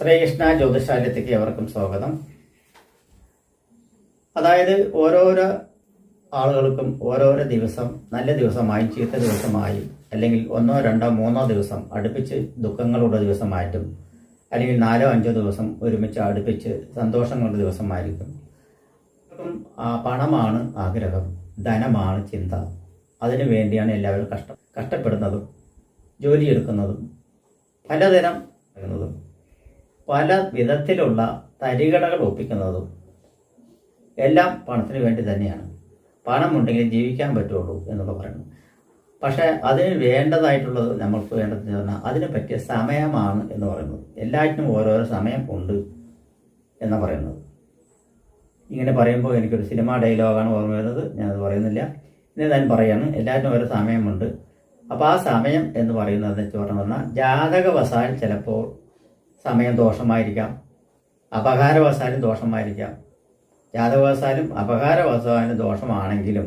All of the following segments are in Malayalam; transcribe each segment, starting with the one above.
ശ്രീകൃഷ്ണ ജ്യോതിഷാലയത്തേക്ക് എവർക്കും സ്വാഗതം. അതായത് ഓരോരോ ആളുകൾക്കും ഓരോരോ ദിവസം നല്ല ദിവസമായി ചീത്ത ദിവസമായി, അല്ലെങ്കിൽ 1, 2, 3 ദിവസം അടുപ്പിച്ച് ദുഃഖങ്ങളുടെ ദിവസമായിട്ടും, അല്ലെങ്കിൽ 4, 5 ദിവസം ഒരുമിച്ച് അടുപ്പിച്ച് സന്തോഷങ്ങളുടെ ദിവസമായിരിക്കും. പണമാണ് ആഗ്രഹം, ധനമാണ് ചിന്ത. അതിനു വേണ്ടിയാണ് എല്ലാവരും കഷ്ടപ്പെടുന്നതും ജോലിയെടുക്കുന്നതും പലതരം പല വിധത്തിലുള്ള തരികടകൾ ഒപ്പിക്കുന്നതും എല്ലാം പണത്തിന് വേണ്ടി തന്നെയാണ്. പണമുണ്ടെങ്കിൽ ജീവിക്കാൻ പറ്റുള്ളൂ എന്നൊക്കെ പറയുന്നു. പക്ഷേ അതിന് വേണ്ടതായിട്ടുള്ളത്, നമ്മൾക്ക് വേണ്ടത് പറഞ്ഞാൽ അതിന് പറ്റിയ സമയമാണ് എന്ന് പറയുന്നത്. എല്ലാറ്റിനും ഓരോരോ സമയം ഉണ്ട് എന്ന് പറയുന്നത്. ഇങ്ങനെ പറയുമ്പോൾ എനിക്കൊരു സിനിമ ഡയലോഗാണ് ഓർമ്മ വരുന്നത്. ഞാനത് പറയുന്നില്ല, ഞാൻ പറയാണ്. എല്ലാറ്റിനും ഓരോ സമയമുണ്ട്. അപ്പോൾ ആ സമയം എന്ന് പറയുന്നത് പറഞ്ഞാൽ ജാതകവശാൽ ചിലപ്പോൾ സമയം ദോഷമായിരിക്കാം, അപകാരവശാലും ദോഷമായിരിക്കാം. ജാതകവശാലും അപകാരവശാലും ദോഷമാണെങ്കിലും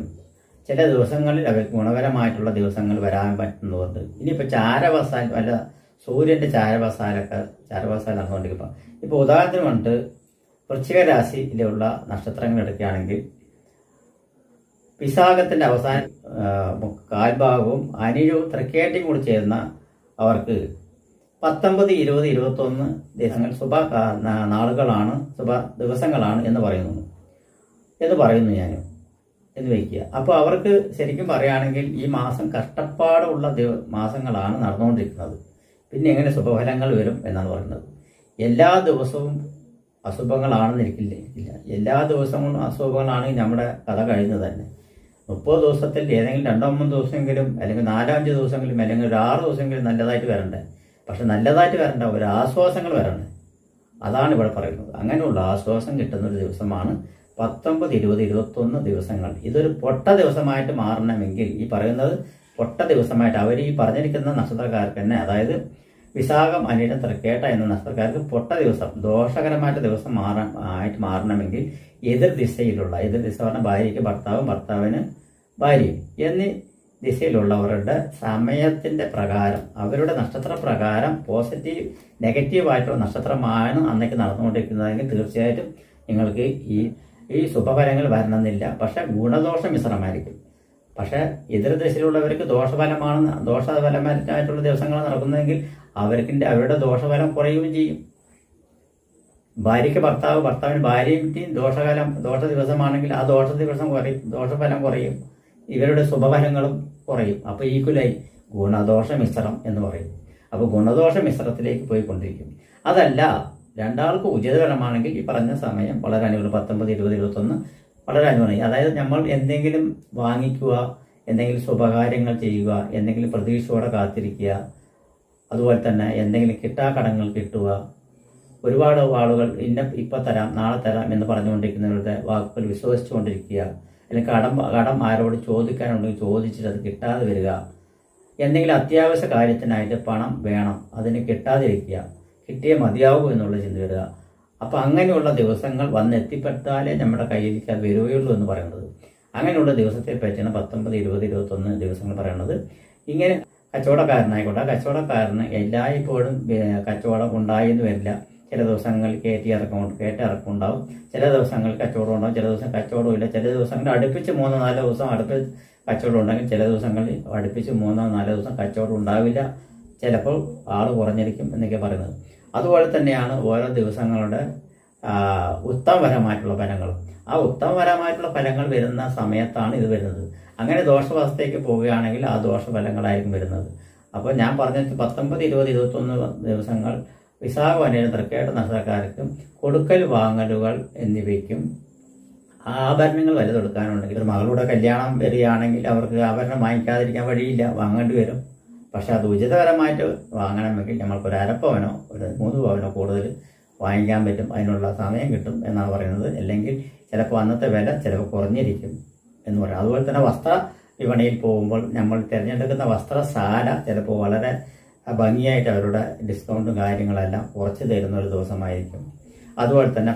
ചില ദിവസങ്ങളിൽ അവർക്ക് ഗുണകരമായിട്ടുള്ള ദിവസങ്ങൾ വരാൻ പറ്റുന്നുണ്ട്. ഇനിയിപ്പോൾ ചാരവശാൽ വല്ല സൂര്യൻ്റെ ചാരവശാൽ നടന്നുകൊണ്ടിരിക്കും. ഇപ്പോൾ ഉദാഹരണത്തിന് കൊണ്ട് വൃശ്ചിക രാശിയിലുള്ള നക്ഷത്രങ്ങൾ എടുക്കുകയാണെങ്കിൽ വിശാഖത്തിൻ്റെ അവസാനം കാൽഭാഗവും അനിഴവും തൃക്കേട്ടയും കൂടി ചേർന്ന അവർക്ക് 19, 20, 21 ദിവസങ്ങൾ ശുഭ നാളുകളാണ്, ശുഭ ദിവസങ്ങളാണ് എന്ന് പറയുന്നു ഞാൻ എന്ന് വയ്ക്കുക. അപ്പോൾ അവർക്ക് ശരിക്കും പറയുകയാണെങ്കിൽ ഈ മാസം കഷ്ടപ്പാടുള്ള മാസങ്ങളാണ് നടന്നുകൊണ്ടിരിക്കുന്നത്. പിന്നെ എങ്ങനെ ശുഭഫലങ്ങൾ വരും എന്നാണ് പറയുന്നത്. എല്ലാ ദിവസവും അശുഭങ്ങളാണെന്നിരിക്കില്ല. എല്ലാ ദിവസവും അശുഭങ്ങളാണെങ്കിൽ നമ്മുടെ കഥ കഴിഞ്ഞു തന്നെ. 30 ദിവസത്തിൽ ഏതെങ്കിലും 2, 3 ദിവസമെങ്കിലും, അല്ലെങ്കിൽ 4, 5 ദിവസമെങ്കിലും, അല്ലെങ്കിൽ ഒരു 6 ദിവസമെങ്കിലും നല്ലതായിട്ട് വരണ്ടേ. പക്ഷെ നല്ലതായിട്ട് വരണ്ട, ഒരു ആശ്വാസങ്ങൾ വരണ്ടേ. അതാണ് ഇവിടെ പറയുന്നത്. അങ്ങനെയുള്ള ആശ്വാസം കിട്ടുന്നൊരു ദിവസമാണ് 19, 20, 21 ദിവസങ്ങൾ. ഇതൊരു പൊട്ട ദിവസമായിട്ട് മാറണമെങ്കിൽ, ഈ പറയുന്നത് പൊട്ട ദിവസമായിട്ട് അവർ ഈ പറഞ്ഞിരിക്കുന്ന നക്ഷത്രക്കാർക്ക് തന്നെ, അതായത് വിശാഖം, അനിഴം, തൃക്കേട്ട എന്ന നക്ഷത്രക്കാർക്ക് പൊട്ട ദിവസം, ദോഷകരമായിട്ട് ദിവസം മാറണമെങ്കിൽ എതിർ ദിശ പറഞ്ഞാൽ ഭാര്യയ്ക്ക് ഭർത്താവും, ഭർത്താവിന് ഭാര്യയും എന്നീ ദിശയിലുള്ളവരുടെ സമയത്തിൻ്റെ പ്രകാരം, അവരുടെ നക്ഷത്ര പ്രകാരം പോസിറ്റീവ് നെഗറ്റീവായിട്ടുള്ള നക്ഷത്രമാണ് അന്നേക്ക് നടന്നുകൊണ്ടിരിക്കുന്നതെങ്കിൽ തീർച്ചയായിട്ടും നിങ്ങൾക്ക് ഈ ശുഭഫലങ്ങൾ വരണമെന്നില്ല. പക്ഷെ ഗുണദോഷ മിശ്രമായിരിക്കും. പക്ഷെ എതിർ ദിശയിലുള്ളവർക്ക് ദോഷഫലമായിട്ടുള്ള ദിവസങ്ങൾ നടക്കുന്നതെങ്കിൽ അവരുടെ ദോഷഫലം കുറയുകയും ചെയ്യും. ഭാര്യയ്ക്ക് ഭർത്താവ്, ഭർത്താവിന് ഭാര്യയും ദോഷ ദിവസമാണെങ്കിൽ ആ ദോഷഫലം കുറയും. ഇവരുടെ ശുഭഫലങ്ങളും കുറയും. അപ്പോൾ ഈക്വലായി ഗുണദോഷ മിശ്രം എന്ന് പറയും. അപ്പോൾ ഗുണദോഷ മിശ്രത്തിലേക്ക് പോയിക്കൊണ്ടിരിക്കും. അതല്ല, രണ്ടാൾക്കും ഉചിതകരമാണെങ്കിൽ ഈ പറഞ്ഞ സമയം വളരെ അനുകൂലം. 19, 20, 21 വളരെ അനുകൂലമായി. അതായത് നമ്മൾ എന്തെങ്കിലും വാങ്ങിക്കുക, എന്തെങ്കിലും ശുഭകാര്യങ്ങൾ ചെയ്യുക, എന്തെങ്കിലും പ്രതീക്ഷയോടെ കാത്തിരിക്കുക, അതുപോലെ തന്നെ എന്തെങ്കിലും കിട്ടാക്കടങ്ങൾ കിട്ടുക. ഒരുപാട് ആളുകൾ ഇപ്പം തരാം, നാളെ തരാം എന്ന് പറഞ്ഞുകൊണ്ടിരിക്കുന്നവരുടെ വാക്കുകൾ വിശ്വസിച്ചുകൊണ്ടിരിക്കുക. അല്ലെങ്കിൽ കടം ആരോട് ചോദിക്കാനുണ്ടെങ്കിൽ ചോദിച്ചിട്ട് അത് കിട്ടാതെ വരിക. എന്തെങ്കിലും അത്യാവശ്യ കാര്യത്തിനായിട്ട് പണം വേണം, അതിന് കിട്ടാതിരിക്കുക, കിട്ടിയേ മതിയാവൂ എന്നുള്ള ചിന്ത വരിക. അപ്പം അങ്ങനെയുള്ള ദിവസങ്ങൾ വന്നെത്തിപ്പെട്ടാലേ നമ്മുടെ കയ്യിലേക്ക് അത് വരികയുള്ളൂ എന്ന് പറയുന്നത്. അങ്ങനെയുള്ള ദിവസത്തെ പറ്റിയാണ് 19, 20, 21 ദിവസങ്ങൾ പറയുന്നത്. ഇങ്ങനെ കച്ചവടക്കാരനായിക്കോട്ടെ, കച്ചവടക്കാരന് എല്ലായ്പ്പോഴും കച്ചവടം ഉണ്ടായി എന്ന് വരില്ല. ചില ദിവസങ്ങളിൽ കയറ്റിറക്കം ഉണ്ടാവും, ചില ദിവസങ്ങളിൽ കച്ചവടം ഉണ്ടാവും, ചില ദിവസം കച്ചവടമില്ല, ചില ദിവസങ്ങളിൽ അടുപ്പിച്ച് 3, 4 ദിവസം അടുപ്പിച്ച് കച്ചവടം ഉണ്ടെങ്കിൽ ചില ദിവസങ്ങളിൽ അടുപ്പിച്ച് 3, 4 ദിവസം കച്ചവടം ഉണ്ടാവില്ല. ചിലപ്പോൾ ആൾ കുറഞ്ഞിരിക്കും എന്നൊക്കെ പറയുന്നത്. അതുപോലെ തന്നെയാണ് ഓരോ ദിവസങ്ങളുടെ ഉത്തമപരമായിട്ടുള്ള ഫലങ്ങൾ. ആ ഉത്തമപരമായിട്ടുള്ള ഫലങ്ങൾ വരുന്ന സമയത്താണ് ഇത് വരുന്നത്. അങ്ങനെ ദോഷവസ്ഥയ്ക്ക് പോവുകയാണെങ്കിൽ ആ ദോഷഫലങ്ങളായിരിക്കും വരുന്നത്. അപ്പോൾ ഞാൻ പറഞ്ഞത് 19, 20, 21 ദിവസങ്ങൾ വിശാഖം, അനിഴം, തൃക്കേട്ട നക്ഷത്രക്കാർക്കും കൊടുക്കൽ വാങ്ങലുകൾ എന്നിവയ്ക്കും ആഭരണങ്ങൾ വലുതെടുക്കാനുണ്ടെങ്കിൽ, ഒരു മകളുടെ കല്യാണം വരികയാണെങ്കിൽ അവർക്ക് ആഭരണം വാങ്ങിക്കാതിരിക്കാൻ വഴിയില്ല, വാങ്ങേണ്ടി വരും. പക്ഷെ അത് ഉചിതകരമായിട്ട് വാങ്ങണമെങ്കിൽ നമ്മൾക്കൊരു 1/2 പവനോ ഒരു 3 പവനോ കൂടുതൽ വാങ്ങിക്കാൻ പറ്റും. അതിനുള്ള സമയം കിട്ടും എന്നാണ് പറയുന്നത്. അല്ലെങ്കിൽ ചിലപ്പോൾ അന്നത്തെ വില ചിലപ്പോൾ കുറഞ്ഞിരിക്കും എന്ന് പറയാം. അതുപോലെ തന്നെ വസ്ത്ര വിപണിയിൽ പോകുമ്പോൾ നമ്മൾ തിരഞ്ഞെടുക്കുന്ന വസ്ത്രശാല ചിലപ്പോൾ വളരെ ഭംഗിയായിട്ട് അവരുടെ ഡിസ്കൗണ്ടും കാര്യങ്ങളെല്ലാം കുറച്ച് തരുന്ന ഒരു ദിവസമായിരിക്കും. അതുപോലെ തന്നെ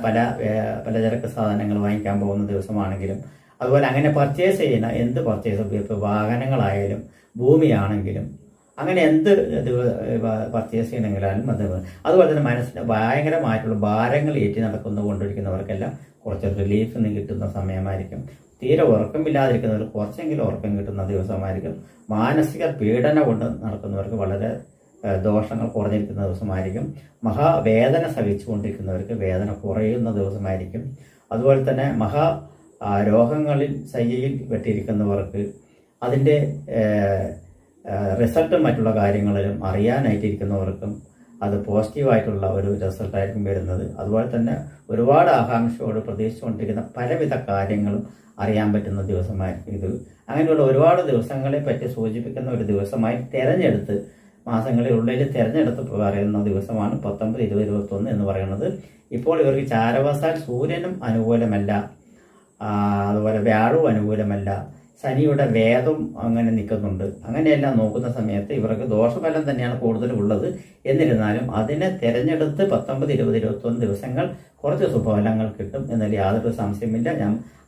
പലചരക്ക് സാധനങ്ങൾ വാങ്ങിക്കാൻ പോകുന്ന ദിവസമാണെങ്കിലും, അതുപോലെ അങ്ങനെ പർച്ചേസ് ചെയ്യുന്ന എന്ത് പർച്ചേസ്, ഇപ്പോൾ വാഹനങ്ങളായാലും ഭൂമിയാണെങ്കിലും അങ്ങനെ എന്ത് പർച്ചേസ് ചെയ്യണമെങ്കിലും അതുപോലെ തന്നെ മനസ്സിന് ഭയങ്കരമായിട്ടുള്ള ഭാരങ്ങൾ ഏറ്റി കൊണ്ടിരിക്കുന്നവർക്കെല്ലാം കുറച്ച് റിലീഫ് കിട്ടുന്ന സമയമായിരിക്കും. തീരെ ഉറക്കമില്ലാതിരിക്കുന്നവർ കുറച്ചെങ്കിലും ഉറക്കം കിട്ടുന്ന ദിവസമായിരിക്കും. മാനസിക പീഡന കൊണ്ട് നടക്കുന്നവർക്ക് വളരെ ദോഷങ്ങൾ കുറഞ്ഞിരിക്കുന്ന ദിവസമായിരിക്കും. മഹാവേദന സഹിച്ചുകൊണ്ടിരിക്കുന്നവർക്ക് വേദന കുറയുന്ന ദിവസമായിരിക്കും. അതുപോലെ തന്നെ രോഗങ്ങളിൽ ശയ്യയിൽ വെട്ടിയിരിക്കുന്നവർക്ക് അതിൻ്റെ റിസൾട്ടും മറ്റുള്ള കാര്യങ്ങളിലും അറിയാനായിട്ടിരിക്കുന്നവർക്കും അത് പോസിറ്റീവായിട്ടുള്ള ഒരു റിസൾട്ടായിരിക്കും വരുന്നത്. അതുപോലെ തന്നെ ഒരുപാട് ആകാംക്ഷയോട് പ്രതീക്ഷിച്ചുകൊണ്ടിരിക്കുന്ന പലവിധ കാര്യങ്ങളും അറിയാൻ പറ്റുന്ന ദിവസമായിരിക്കും ഇത്. അങ്ങനെയുള്ള ഒരുപാട് ദിവസങ്ങളെ പറ്റി സൂചിപ്പിക്കുന്ന ഒരു ദിവസമായി തിരഞ്ഞെടുത്ത് മാസങ്ങളിലുള്ളിൽ തിരഞ്ഞെടുത്ത് പറയുന്ന ദിവസമാണ് 19, 20, 21 എന്ന് പറയുന്നത്. ഇപ്പോൾ ഇവർക്ക് ചാരവശാൽ സൂര്യനും അനുകൂലമല്ല, അതുപോലെ വ്യാഴവും അനുകൂലമല്ല, ശനിയുടെ വേദം അങ്ങനെ നിൽക്കുന്നുണ്ട്. അങ്ങനെയെല്ലാം നോക്കുന്ന സമയത്ത് ഇവർക്ക് ദോഷഫലം തന്നെയാണ് കൂടുതലുള്ളത്. എന്നിരുന്നാലും അതിനെ തിരഞ്ഞെടുത്ത് 19, 20, 21 ദിവസങ്ങൾ കുറച്ച് ശുഭഫലങ്ങൾ കിട്ടും എന്നതിൽ യാതൊരു സംശയമില്ല.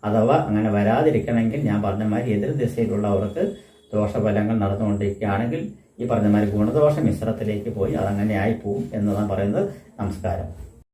അഥവാ അങ്ങനെ വരാതിരിക്കണമെങ്കിൽ ഞാൻ പറഞ്ഞ മാതിരി എതിർ ദിശയിലുള്ളവർക്ക് ദോഷഫലങ്ങൾ നടന്നുകൊണ്ടിരിക്കുകയാണെങ്കിൽ ഈ പറഞ്ഞ മാതിരി ഗുണദോഷ മിശ്രത്തിലേക്ക് പോയി അതങ്ങനെ ആയി പോവും എന്നതാണ് പറയുന്നത്. നമസ്കാരം.